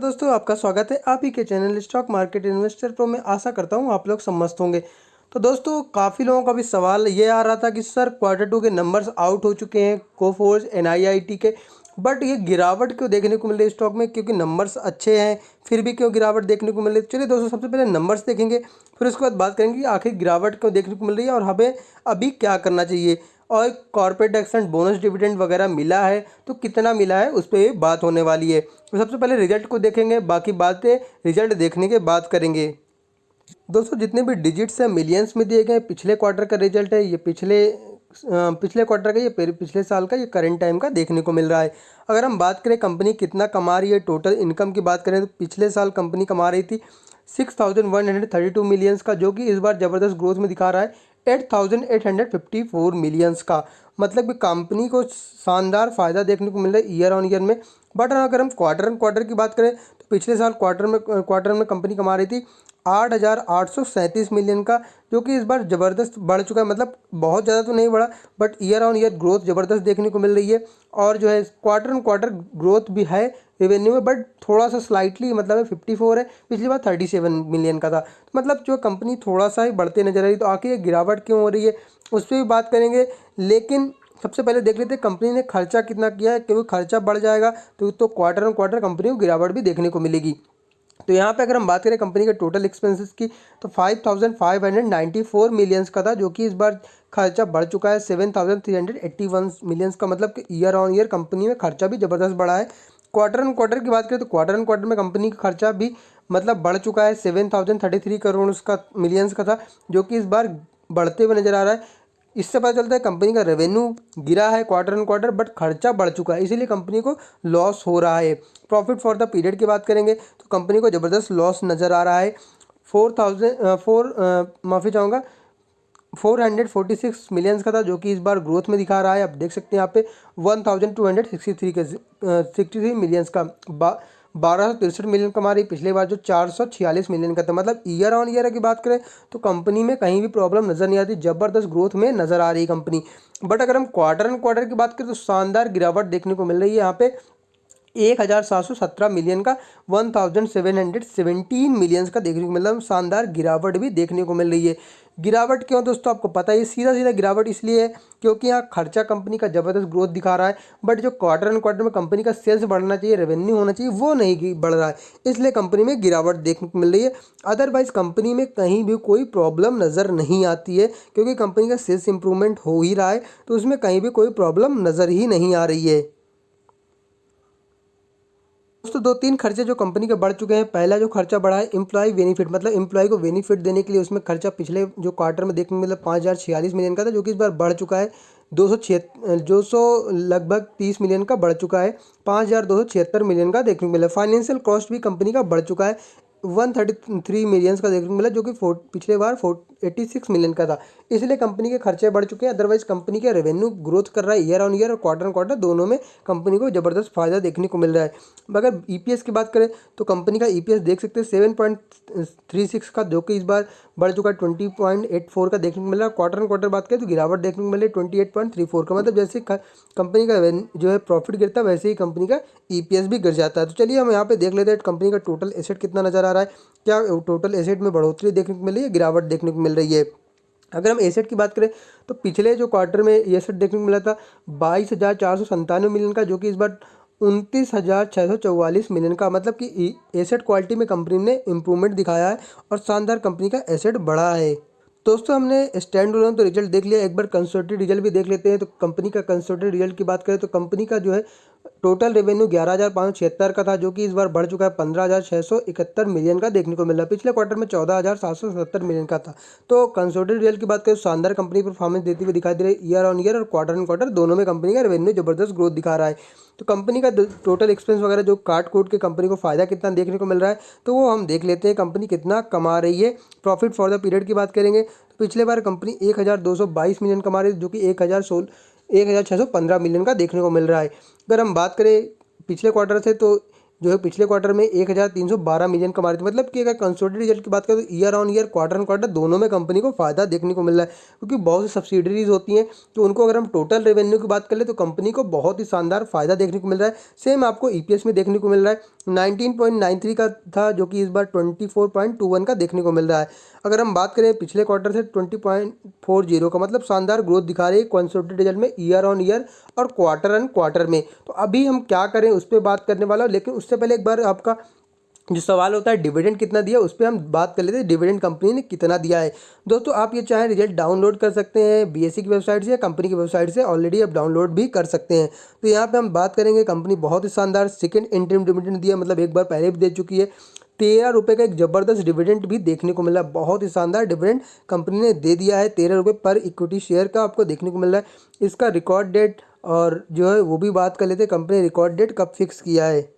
दोस्तों, आपका स्वागत है आप ही के channel stock market investor pro में। आशा करता हूँ आप लोग सब मस्त होंगे। तो दोस्तों, काफ़ी लोगों का भी सवाल ये आ रहा था कि सर Q2 के नंबर्स आउट हो चुके हैं कोफोर्ज NIIT के, बट ये गिरावट क्यों देखने को मिल रही है स्टॉक में, क्योंकि नंबर्स अच्छे हैं फिर भी क्यों गिरावट देखने को मिल रही है। चलिए दोस्तों, सबसे पहले नंबर्स देखेंगे, फिर उसके बाद बात करेंगे कि आखिर गिरावट क्यों देखने को मिल रही है और हमें अभी क्या करना चाहिए। और कॉर्पोरेट एक्शन बोनस डिविडेंड वगैरह मिला है तो कितना मिला है उस पर बात होने वाली है। तो सबसे पहले रिजल्ट को देखेंगे, बाकी बातें रिजल्ट देखने के बाद करेंगे। दोस्तों, जितने भी डिजिट्स हैं मिलियंस में दिए गए। पिछले क्वार्टर का रिजल्ट है, ये पिछले क्वार्टर का, ये पिछले साल का, ये करंट टाइम का देखने को मिल रहा है। अगर हम बात करें कंपनी कितना कमा रही है, टोटल इनकम की बात करें तो पिछले साल कंपनी कमा रही थी 6132 मिलियंस का, जो कि इस बार ज़बरदस्त ग्रोथ में दिखा रहा है 8854 मिलियंस का। मतलब कि कंपनी को शानदार फ़ायदा देखने को मिल रहा है ईयर ऑन ईयर में। बट अगर हम क्वार्टर ऑन क्वार्टर की बात करें तो पिछले साल क्वार्टर में कंपनी कमा रही थी 8837 मिलियन का, जो कि इस बार ज़बरदस्त बढ़ चुका है। मतलब बहुत ज़्यादा तो नहीं बढ़ा, but year on year growth ज़बरदस्त देखने को मिल रही है। और जो है क्वार्टर ऑन क्वार्टर ग्रोथ भी है रेवेन्यू में, बट थोड़ा सा स्लाइटली, मतलब है 54 है, पिछली बार 37 मिलियन का था। तो मतलब जो कंपनी थोड़ा सा ही बढ़ते नजर आ रही, तो आखिर ये गिरावट क्यों हो रही है उस पर भी बात करेंगे। लेकिन सबसे पहले देख लेते हैं कंपनी ने खर्चा कितना किया है, क्योंकि खर्चा बढ़ जाएगा तो क्वार्टर ऑन क्वार्टर कंपनी को गिरावट भी देखने को मिलेगी। तो यहाँ पे अगर हम बात करें कंपनी के टोटल एक्सपेंसेस की, तो 5594 मिलियंस का था, जो कि इस बार खर्चा बढ़ चुका है 7381 मिलियंस का। मतलब कि ईयर ऑन ईयर कंपनी में खर्चा भी ज़बरदस्त बढ़ा है। क्वार्टर ऑन क्वार्टर की बात करें तो क्वार्टर ऑन क्वार्टर में कंपनी का खर्चा भी मतलब बढ़ चुका है 7033 करोड़ उसका मिलियंस का था, जो कि इस बार बढ़ते हुए नज़र आ रहा है। इससे पता चलता है कंपनी का रेवेन्यू गिरा है क्वार्टर ऑन क्वार्टर, बट खर्चा बढ़ चुका है, इसीलिए कंपनी को लॉस हो रहा है। प्रॉफिट फॉर द पीरियड की बात करेंगे तो कंपनी को ज़बरदस्त लॉस नज़र आ रहा है। 446 मिलियंस का था, जो कि इस बार ग्रोथ में दिखा रहा है। आप देख सकते हैं यहाँ पे 1263 मिलियंस का 1263 मिलियन कमा रही, पिछले बार जो 446 मिलियन का था। मतलब ईयर ऑन ईयर की बात करें तो कंपनी में कहीं भी प्रॉब्लम नज़र नहीं आती, ज़बरदस्त ग्रोथ में नज़र आ रही है कंपनी। बट अगर हम क्वार्टर ऑन क्वार्टर की बात करें तो शानदार गिरावट देखने को मिल रही है। यहाँ पे 1717 मिलियन का 1717 मिलियंस का देखने को मिल रहा है। शानदार गिरावट भी देखने को मिल रही है। गिरावट क्यों दोस्तों, आपको पता है सीधा सीधा गिरावट इसलिए है क्योंकि यहाँ खर्चा कंपनी का ज़बरदस्त ग्रोथ दिखा रहा है, बट जो क्वार्टर ऑन क्वार्टर में कंपनी का सेल्स बढ़ना चाहिए, रेवेन्यू होना चाहिए, वो नहीं बढ़ रहा है, इसलिए कंपनी में गिरावट देखने को मिल रही है। अदरवाइज कंपनी में कहीं भी कोई प्रॉब्लम नज़र नहीं आती है, क्योंकि कंपनी का सेल्स इंप्रूवमेंट हो ही रहा है, तो उसमें कहीं भी कोई प्रॉब्लम नज़र ही नहीं आ रही है। दोस्तों, दो तीन खर्चे जो कंपनी के बढ़ चुके हैं। पहला जो खर्चा बढ़ा है एम्प्लॉय बेनिफिट, मतलब एम्प्लॉय को बेनिफिट देने के लिए उसमें खर्चा पिछले जो क्वार्टर में देखने को मिला 5046 मिलियन का था, जो कि इस बार बढ़ चुका है 200 लगभग 30 मिलियन का बढ़ चुका है, 5276 मिलियन का देखने को मिला। फाइनेंशियल कॉस्ट भी कंपनी का बढ़ चुका है 133 मिलियंस का देखने को मिला, जो कि पिछले बार 86 मिलियन का था, इसलिए कंपनी के खर्चे बढ़ चुके हैं। अदरवाइज कंपनी का रेवेन्यू ग्रोथ कर रहा है ईयर ऑन ईयर और क्वार्टर ऑन क्वार्टर दोनों में कंपनी को ज़बरदस्त फायदा देखने को मिल रहा है। अगर ईपीएस की बात करें तो कंपनी का ईपीएस देख सकते हैं 7.36 का, जो कि इस बार बढ़ चुका है 20.84 का देखने को मिल रहा है। क्वार्टर ऑन क्वार्टर बात करें तो गिरावट देखने को मिल रही है 28.34 का। मतलब जैसे कंपनी का जो है प्रॉफिट गिरता है, वैसे ही कंपनी का ईपीएस भी गिर जाता है। तो चलिए हम यहाँ पे देख लेते हैं कंपनी का टोटल एसेट कितना नज़र आ रहा है, क्या टोटल एसेट में बढ़ोतरी देखने को मिल रही है, गिरावट देखने को मिल रही है। अगर हम एसेट की बात करें तो पिछले जो क्वार्टर में एसेट देखने को मिला था 22,497 मिलियन का, जो कि इस बार 29,644 मिलियन का। मतलब कि एसेट क्वालिटी में कंपनी ने इम्प्रूवमेंट दिखाया है और शानदार कंपनी का एसेट बढ़ा है। दोस्तों, हमने स्टैंड अलोन तो रिजल्ट देख लिया, एक बार कंसोलिडेटेड रिजल्ट भी देख लेते हैं। तो कंपनी का कंसोलिडेटेड रिजल्ट की बात करें तो कंपनी का जो है टोटल रेवेन्यू 11,576 का था, जो कि इस बार बढ़ चुका है 15,671 मिलियन का देखने को मिल रहा है। पिछले क्वार्टर में 14,770 मिलियन का था। तो कंसोलिडेटेड रिजल्ट की बात करें तो शानदार कंपनी परफॉर्मेंस देती हुई दिखाई दे रही है। ईयर ऑन ईयर और क्वार्टर ऑन क्वार्टर दोनों में कंपनी का रेवेन्यू जबरदस्त ग्रोथ दिखा रहा है। तो कंपनी का टोटल एक्सपेंस वगैरह जो काट कूट के कंपनी को फायदा कितना देखने को मिल रहा है, तो वो हम देख लेते हैं कंपनी कितना कमा रही है। प्रॉफिट फॉर द पीरियड की बात करेंगे तो पिछले बार कंपनी 1222 मिलियन कमा रही है, जो कि 1615 मिलियन का देखने को मिल रहा है। अगर हम बात करें पिछले क्वार्टर से तो जो है पिछले क्वार्टर में 1312 मिलियन कमा रही थी। मतलब कि अगर कंसोलिडेटेड रिजल्ट की बात करें तो year on year, quarter on quarter दोनों में कंपनी को फायदा देखने को मिल रहा है, क्योंकि बहुत सी सब्सिडरीज होती हैं तो उनको अगर हम टोटल रेवेन्यू की बात कर ले तो कंपनी को बहुत ही शानदार फायदा देखने को मिल रहा है। सेम आपको ईपीएस में देखने को मिल रहा है 19.93 का था, जो कि इस बार 24.21 का देखने को मिल रहा है। अगर हम बात करें पिछले क्वार्टर से 20.40 का, मतलब शानदार ग्रोथ दिखा रही है कंसोलिडेटेड रिजल्ट में ईयर ऑन ईयर और क्वार्टर ऑन क्वार्टर में। तो अभी हम क्या करें उस पर बात करने वाला हूं, लेकिन उससे पहले एक बार आपका जो सवाल होता है डिविडेंड कितना दिया, उस पर हम बात कर लेते हैं डिविडेंड कंपनी ने कितना दिया है। दोस्तों आप ये चाहे रिजल्ट डाउनलोड कर सकते हैं बीएसई की वेबसाइट से या कंपनी की वेबसाइट से, ऑलरेडी आप डाउनलोड भी कर सकते हैं। तो यहाँ पे हम बात करेंगे, कंपनी बहुत ही शानदार सेकंड इंटरिम डिविडेंड दिया, मतलब एक बार पहले भी दे चुकी है। 13 रुपये का एक जबरदस्त डिविडेंड भी देखने को मिला, बहुत ही शानदार डिविडेंड कंपनी ने दे दिया है। 13 रुपये पर इक्विटी शेयर का आपको देखने को मिल रहा है। इसका रिकॉर्ड डेट और जो है वो भी बात कर लेते हैं, कंपनी ने रिकॉर्ड डेट कब फिक्स किया है।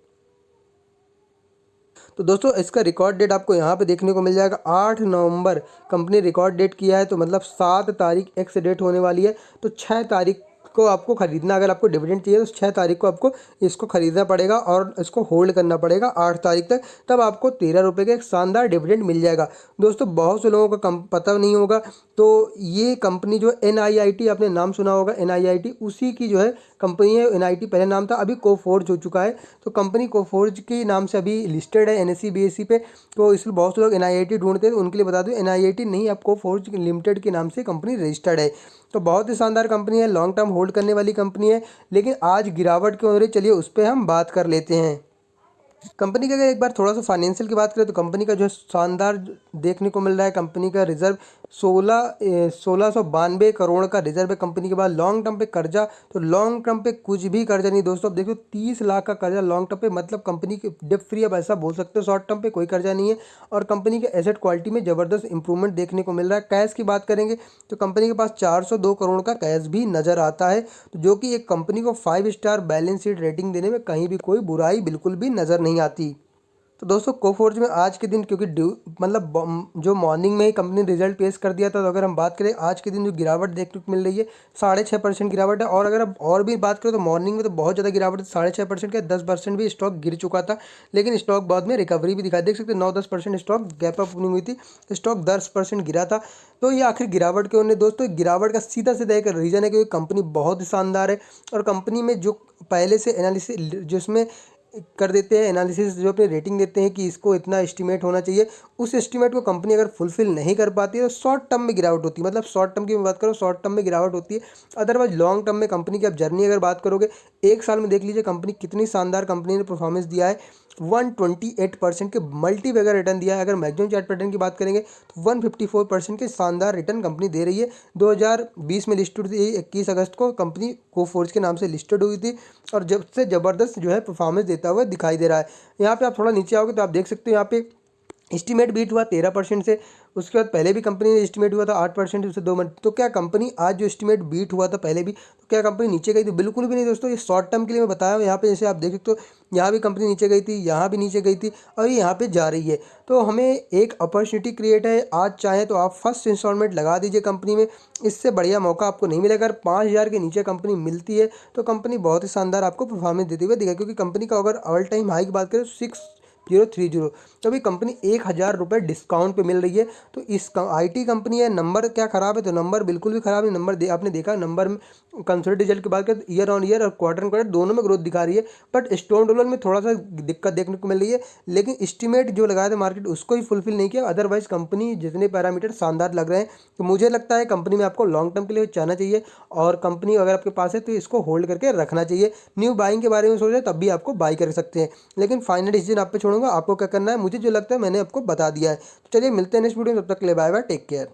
तो दोस्तों इसका रिकॉर्ड डेट आपको यहाँ पे देखने को मिल जाएगा 8 नवंबर कंपनी रिकॉर्ड डेट किया है, तो मतलब 7 तारीख एक्स डेट होने वाली है। तो 6 तारीख को आपको खरीदना, अगर आपको डिविडेंड चाहिए तो 6 तारीख को आपको इसको खरीदना पड़ेगा और इसको होल्ड करना पड़ेगा 8 तारीख तक, तब आपको 13 रुपये का एक शानदार डिविडेंड मिल जाएगा। दोस्तों बहुत से लोगों का पता नहीं होगा, तो ये कंपनी जो NIIT, आपने नाम सुना होगा NIIT, उसी की जो है कंपनी है। NIIT पहले नाम था, अभी कोफोर्ज हो चुका है। तो कंपनी कोफोर्ज के नाम से अभी लिस्टेड है NSE BSE पे। तो इसलिए बहुत से लोग NIIT ढूंढते हैं, तो उनके लिए बता दूं NIIT नहीं, अब कोफोर्ज लिमिटेड के नाम से कंपनी रजिस्टर्ड है। तो बहुत ही शानदार कंपनी है, लॉन्ग टर्म होल्ड करने वाली कंपनी है। लेकिन आज गिरावट क्यों हो रही है, चलिए उस पर हम बात कर लेते हैं। कंपनी का अगर एक बार थोड़ा सा फाइनेंशियल की बात करें तो कंपनी का जो है शानदार देखने को मिल रहा है। कंपनी का रिजर्व 1692 करोड़ का रिजर्व है कंपनी के पास। लॉन्ग टर्म पे कर्जा, तो लॉन्ग टर्म पे कुछ भी कर्जा नहीं दोस्तों। अब देखो 30 लाख का कर्जा लॉन्ग टर्म पे, मतलब कंपनी की डेप्ट फ्री, अब ऐसा बोल सकते हो। शॉर्ट टर्म पे कोई कर्जा नहीं है और कंपनी के एसेट क्वालिटी में ज़बरदस्त इंप्रूवमेंट देखने को मिल रहा है। कैश की बात करेंगे तो कंपनी के पास 402 करोड़ का कैश भी नज़र आता है, तो जो कि एक कंपनी को 5 स्टार बैलेंस शीट रेटिंग देने में कहीं भी कोई बुराई बिल्कुल भी नज़र नहीं आती। तो दोस्तों कोफोर्ज में आज के दिन, क्योंकि मतलब जो मॉर्निंग में ही कंपनी रिजल्ट पेश कर दिया था, तो अगर हम बात करें आज के दिन जो गिरावट देखने को मिल रही है 6.5% गिरावट है। और अगर अब और भी बात करें तो मॉर्निंग में तो बहुत ज़्यादा गिरावट है, 6.5% का 10% भी स्टॉक गिर चुका था, लेकिन स्टॉक बाद में रिकवरी भी दिखाई, देख सकते हैं 9-10% स्टॉक गैप अप ओपनिंग हुई थी, स्टॉक 10% गिरा था। तो ये आखिर गिरावट क्यों है दोस्तों, गिरावट का सीधा सीधा एक रीज़न है क्योंकि कंपनी बहुत ही शानदार है और कंपनी में जो पहले से एनालिसिस जिसमें कर देते हैं, एनालिसिस जो अपनी रेटिंग देते हैं कि इसको इतना एस्टिमेट होना चाहिए, उस एस्टिमेट को कंपनी अगर फुलफिल नहीं कर पाती है तो शॉर्ट टर्म में गिरावट होती है। मतलब शॉर्ट टर्म की मैं बात करूँ, शॉर्ट टर्म में गिरावट होती है। अदरवाइज लॉन्ग टर्म में कंपनी की आप जर्नी अगर बात करोगे, एक साल में देख लीजिए कंपनी कितनी शानदार कंपनी ने परफॉर्मेंस दिया है। 128% के मल्टी बैगर रिटर्न दिया है। अगर मैक्सिमम चार्ट पैटर्न की बात करेंगे तो 154% के शानदार रिटर्न कंपनी दे रही है। 2020 में लिस्टेड थी, 21 अगस्त को कंपनी कोफोर्ज के नाम से लिस्टेड हुई थी और जब से ज़बरदस्त जो है परफॉर्मेंस देता हुआ दिखाई दे रहा है। यहाँ पे आप थोड़ा नीचे आओगे तो आप देख सकते हो यहाँ पे एस्टीमेट बीट हुआ 13% से, उसके बाद पहले भी कंपनी ने एस्टीमेट हुआ था 8%, उससे 2 मंथ। तो क्या कंपनी आज जो एस्टीमेट बीट हुआ था पहले भी, तो क्या कंपनी नीचे गई थी? बिल्कुल भी नहीं दोस्तों। ये शॉर्ट टर्म के लिए मैं बताया हूँ। यहाँ पे जैसे आप देख सकते हो, यहाँ भी कंपनी नीचे गई थी, यहाँ भी नीचे गई थी और ये यहाँ पे जा रही है। तो हमें एक अपॉर्चुनिटी क्रिएट है, आज चाहें तो आप फर्स्ट इंस्टॉलमेंट लगा दीजिए कंपनी में, इससे बढ़िया मौका आपको नहीं मिलेगा। अगर 5,000 के नीचे कंपनी मिलती है तो कंपनी बहुत ही शानदार आपको परफॉर्मेंस देती हुई दिखेगी, क्योंकि कंपनी का अगर ऑल टाइम हाई की बात करें तो 6030, तो अभी कंपनी 1,000 रुपये डिस्काउंट पे मिल रही है। तो इस IT कंपनी है, नंबर क्या ख़राब है? तो नंबर बिल्कुल भी ख़राब नहीं। नंबर आपने देखा, नंबर में कंसोलिडेटेड रिजल्ट की बात करें तो ईयर ऑन ईयर और क्वार्टर ऑन क्वार्टर दोनों में ग्रोथ दिखा रही है, बट स्टोन डॉलर में थोड़ा सा दिक्कत देखने को मिल रही है। लेकिन एस्टीमेट जो लगाया था मार्केट उसको ही फुलफिल नहीं किया। अदरवाइज कंपनी जितने पैरामीटर शानदार लग रहे हैं, तो मुझे लगता है कंपनी में आपको लॉन्ग टर्म के लिए जाना चाहिए और कंपनी अगर आपके पास है तो इसको होल्ड करके रखना चाहिए। न्यू बाइंग के बारे में सोच रहे तब भी आपको बाई कर सकते हैं, लेकिन फाइनल डिसीजन आप पे छोड़ूंगा, आपको क्या करना है। मुझे जो लगता है मैंने आपको बता दिया है। तो चलिए मिलते हैं नेक्स्ट वीडियो में, तब तक के लिए बाय बाय, टेक केयर।